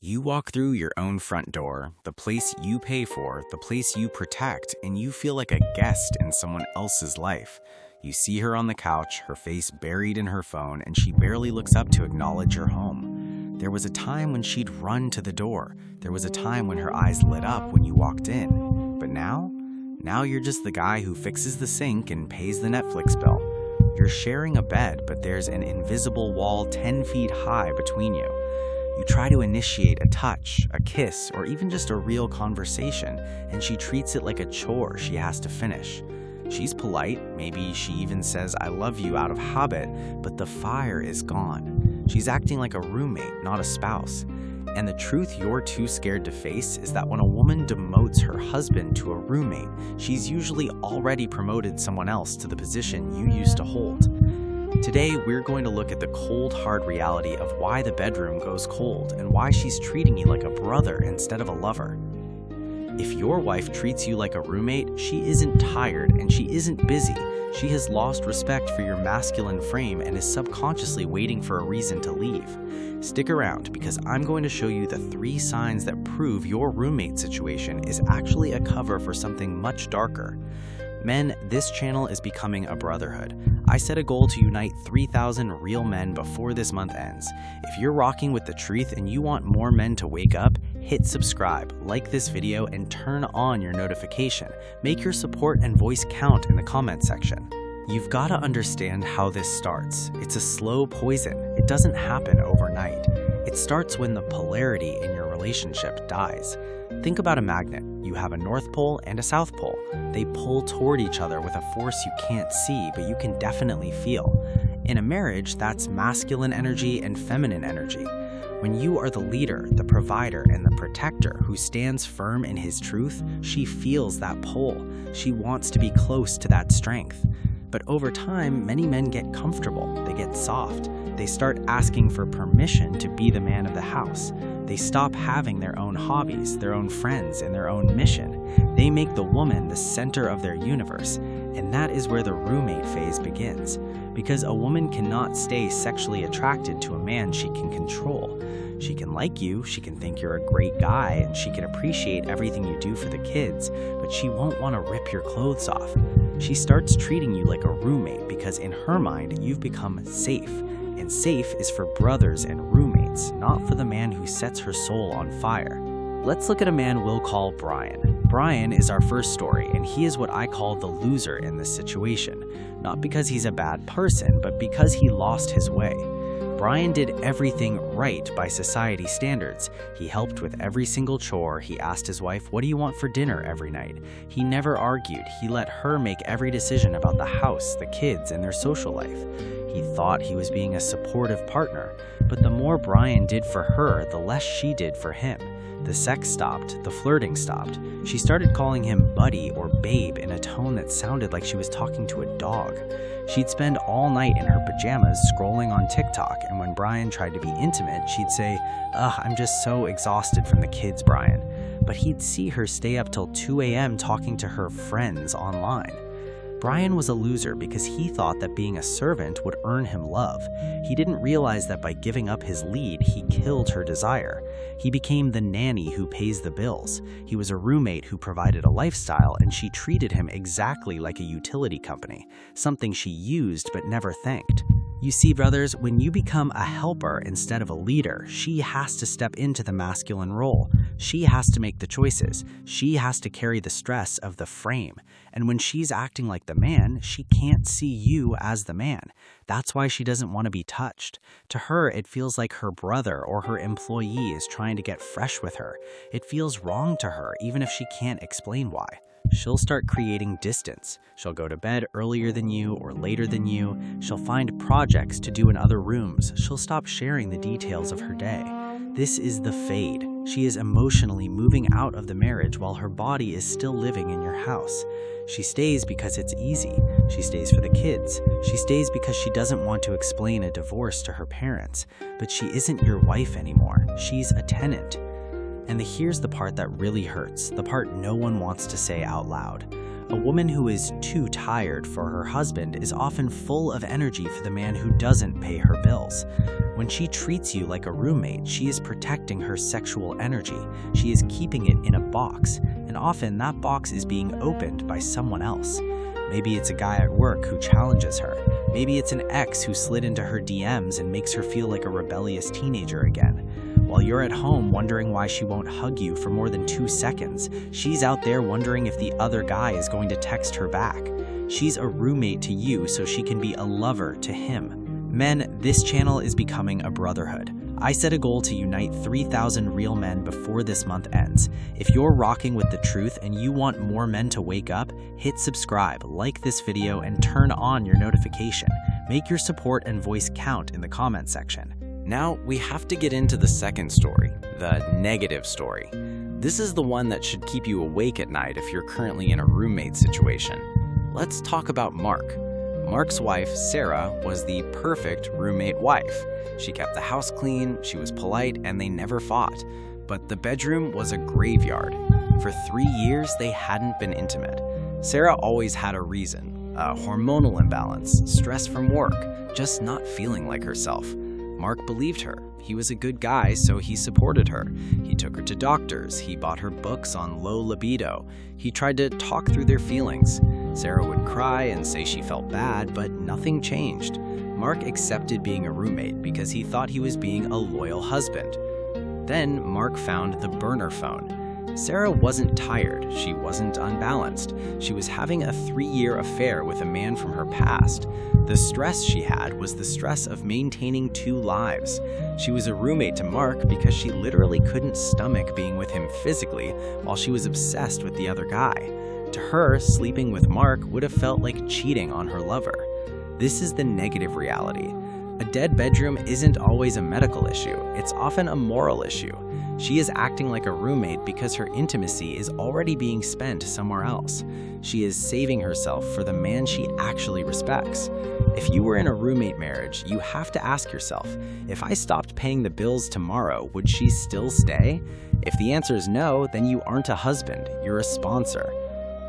You walk through your own front door, the place you pay for, the place you protect, and you feel like a guest in someone else's life. You see her on the couch, her face buried in her phone, and she barely looks up to acknowledge your home. There was a time when she'd run to the door. There was a time when her eyes lit up when you walked in. But now you're just the guy who fixes the sink and pays the Netflix bill. You're sharing a bed, but there's an invisible wall 10 feet high between you. You try to initiate a touch, a kiss, or even just a real conversation, and she treats it like a chore she has to finish. She's polite, maybe she even says I love you out of habit, but the fire is gone. She's acting like a roommate, not a spouse. And the truth you're too scared to face is that when a woman demotes her husband to a roommate, she's usually already promoted someone else to the position you used to hold. Today, we're going to look at the cold, hard reality of why the bedroom goes cold and why she's treating you like a brother instead of a lover. If your wife treats you like a roommate, she isn't tired and she isn't busy. She has lost respect for your masculine frame and is subconsciously waiting for a reason to leave. Stick around because I'm going to show you the 3 signs that prove your roommate situation is actually a cover for something much darker. Men, this channel is becoming a brotherhood. I set a goal to unite 3,000 real men before this month ends. If you're rocking with the truth and you want more men to wake up, hit subscribe, like this video, and turn on your notification. Make your support and voice count in the comment section. You've got to understand how this starts. It's a slow poison. It doesn't happen overnight. It starts when the polarity in your relationship dies. Think about a magnet. You have a North Pole and a South Pole. They pull toward each other with a force you can't see, but you can definitely feel. In a marriage, that's masculine energy and feminine energy. When you are the leader, the provider, and the protector who stands firm in his truth, she feels that pull. She wants to be close to that strength. But over time, many men get comfortable. They get soft. They start asking for permission to be the man of the house. They stop having their own hobbies, their own friends, and their own mission. They make the woman the center of their universe, and that is where the roommate phase begins. Because a woman cannot stay sexually attracted to a man she can control. She can like you, she can think you're a great guy, and she can appreciate everything you do for the kids, but she won't want to rip your clothes off. She starts treating you like a roommate because in her mind, you've become safe. And safe is for brothers and roommates, not for the man who sets her soul on fire. Let's look at a man we'll call Brian. Brian is our first story, and he is what I call the loser in this situation. Not because he's a bad person, but because he lost his way. Brian did everything right by society standards. He helped with every single chore. He asked his wife, "What do you want for dinner?" every night. He never argued. He let her make every decision about the house, the kids, and their social life. He thought he was being a supportive partner, but the more Brian did for her, the less she did for him. The sex stopped, the flirting stopped. She started calling him buddy or babe in a tone that sounded like she was talking to a dog. She'd spend all night in her pajamas scrolling on TikTok, and when Brian tried to be intimate, she'd say, "Ugh, I'm just so exhausted from the kids, Brian." But he'd see her stay up till 2 a.m. talking to her friends online. Brian was a loser because he thought that being a servant would earn him love. He didn't realize that by giving up his lead, he killed her desire. He became the nanny who pays the bills. He was a roommate who provided a lifestyle, and she treated him exactly like a utility company, something she used but never thanked. You see, brothers, when you become a helper instead of a leader, she has to step into the masculine role. She has to make the choices. She has to carry the stress of the frame. And when she's acting like the man, she can't see you as the man. That's why she doesn't want to be touched. To her, it feels like her brother or her employee is trying to get fresh with her. It feels wrong to her, even if she can't explain why. She'll start creating distance. She'll go to bed earlier than you or later than you. She'll find projects to do in other rooms. She'll stop sharing the details of her day. This is the fade. She is emotionally moving out of the marriage while her body is still living in your house. She stays because it's easy. She stays for the kids. She stays because she doesn't want to explain a divorce to her parents. But she isn't your wife anymore. She's a tenant. And here's the part that really hurts, the part no one wants to say out loud. A woman who is too tired for her husband is often full of energy for the man who doesn't pay her bills. When she treats you like a roommate, she is protecting her sexual energy. She is keeping it in a box, and often that box is being opened by someone else. Maybe it's a guy at work who challenges her. Maybe it's an ex who slid into her DMs and makes her feel like a rebellious teenager again. While you're at home wondering why she won't hug you for more than 2 seconds, she's out there wondering if the other guy is going to text her back. She's a roommate to you so she can be a lover to him. Men, this channel is becoming a brotherhood. I set a goal to unite 3,000 real men before this month ends. If you're rocking with the truth and you want more men to wake up, hit subscribe, like this video, and turn on your notification. Make your support and voice count in the comment section. Now, we have to get into the second story, the negative story. This is the one that should keep you awake at night if you're currently in a roommate situation. Let's talk about Mark. Mark's wife, Sarah, was the perfect roommate wife. She kept the house clean, she was polite, and they never fought. But the bedroom was a graveyard. For 3 years, they hadn't been intimate. Sarah always had a reason: a hormonal imbalance, stress from work, just not feeling like herself. Mark believed her. He was a good guy, so he supported her. He took her to doctors. He bought her books on low libido. He tried to talk through their feelings. Sarah would cry and say she felt bad, but nothing changed. Mark accepted being a roommate because he thought he was being a loyal husband. Then Mark found the burner phone. Sarah wasn't tired. She wasn't unbalanced. She was having a 3-year affair with a man from her past. The stress she had was the stress of maintaining 2 lives. She was a roommate to Mark because she literally couldn't stomach being with him physically while she was obsessed with the other guy. To her, sleeping with Mark would have felt like cheating on her lover. This is the negative reality. A dead bedroom isn't always a medical issue. It's often a moral issue. She is acting like a roommate because her intimacy is already being spent somewhere else. She is saving herself for the man she actually respects. If you were in a roommate marriage, you have to ask yourself, if I stopped paying the bills tomorrow, would she still stay? If the answer is no, then you aren't a husband, you're a sponsor.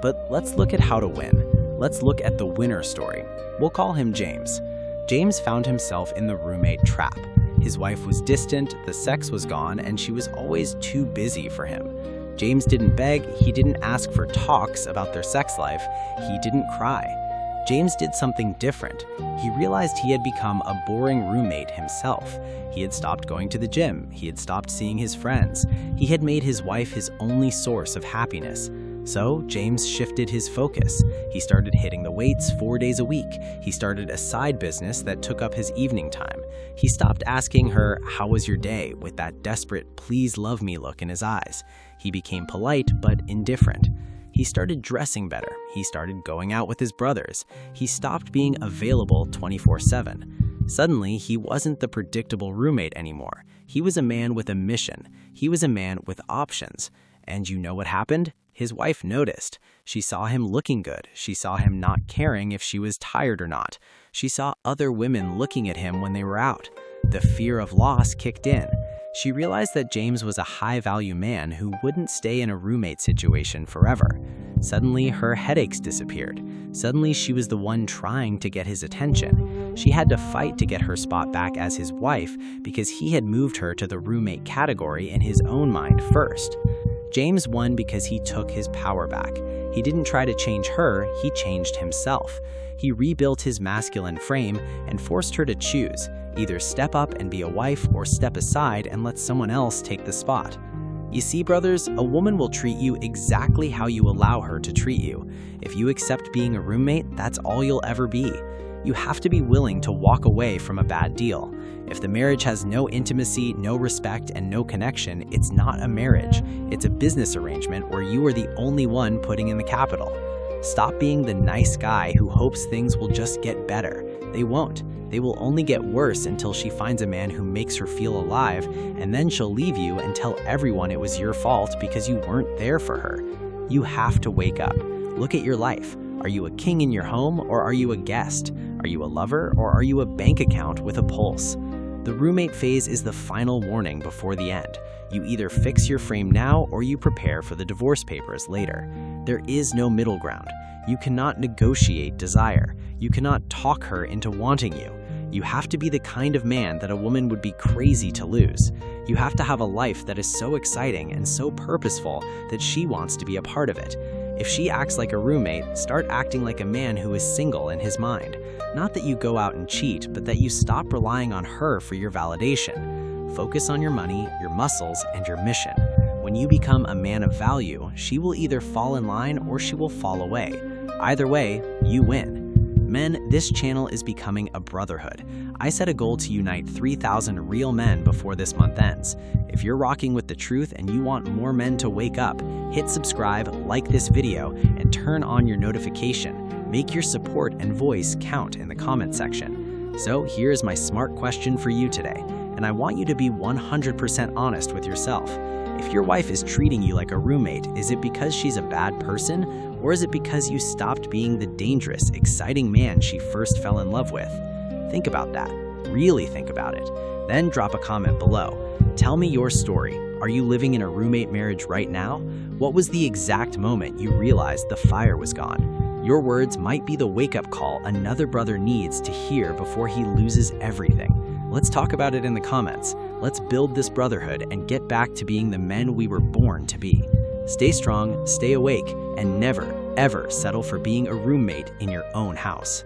But let's look at how to win. Let's look at the winner story. We'll call him James. James found himself in the roommate trap. His wife was distant, the sex was gone, and she was always too busy for him. James didn't beg, he didn't ask for talks about their sex life, he didn't cry. James did something different. He realized he had become a boring roommate himself. He had stopped going to the gym, he had stopped seeing his friends. He had made his wife his only source of happiness. So James shifted his focus. He started hitting the weights 4 days a week. He started a side business that took up his evening time. He stopped asking her, "How was your day?" with that desperate, "please love me" look in his eyes. He became polite but indifferent. He started dressing better. He started going out with his brothers. He stopped being available 24/7. Suddenly, he wasn't the predictable roommate anymore. He was a man with a mission. He was a man with options. And you know what happened? His wife noticed. She saw him looking good. She saw him not caring if she was tired or not. She saw other women looking at him when they were out. The fear of loss kicked in. She realized that James was a high-value man who wouldn't stay in a roommate situation forever. Suddenly, her headaches disappeared. Suddenly, she was the one trying to get his attention. She had to fight to get her spot back as his wife because he had moved her to the roommate category in his own mind first. James won because he took his power back. He didn't try to change her, he changed himself. He rebuilt his masculine frame and forced her to choose, either step up and be a wife or step aside and let someone else take the spot. You see, brothers, a woman will treat you exactly how you allow her to treat you. If you accept being a roommate, that's all you'll ever be. You have to be willing to walk away from a bad deal. If the marriage has no intimacy, no respect, and no connection, it's not a marriage. It's a business arrangement where you are the only one putting in the capital. Stop being the nice guy who hopes things will just get better. They won't. They will only get worse until she finds a man who makes her feel alive, and then she'll leave you and tell everyone it was your fault because you weren't there for her. You have to wake up. Look at your life. Are you a king in your home or are you a guest? Are you a lover or are you a bank account with a pulse? The roommate phase is the final warning before the end. You either fix your frame now or you prepare for the divorce papers later. There is no middle ground. You cannot negotiate desire. You cannot talk her into wanting you. You have to be the kind of man that a woman would be crazy to lose. You have to have a life that is so exciting and so purposeful that she wants to be a part of it. If she acts like a roommate, start acting like a man who is single in his mind. Not that you go out and cheat, but that you stop relying on her for your validation. Focus on your money, your muscles, and your mission. When you become a man of value, she will either fall in line or she will fall away. Either way, you win. Men, this channel is becoming a brotherhood. I set a goal to unite 3,000 real men before this month ends. If you're rocking with the truth and you want more men to wake up, hit subscribe, like this video, and turn on your notification. Make your support and voice count in the comment section. So here's my smart question for you today, and I want you to be 100% honest with yourself. If your wife is treating you like a roommate, is it because she's a bad person, or is it because you stopped being the dangerous, exciting man she first fell in love with? Think about that. Really think about it. Then drop a comment below. Tell me your story. Are you living in a roommate marriage right now? What was the exact moment you realized the fire was gone? Your words might be the wake-up call another brother needs to hear before he loses everything. Let's talk about it in the comments. Let's build this brotherhood and get back to being the men we were born to be. Stay strong, stay awake, and never, ever settle for being a roommate in your own house.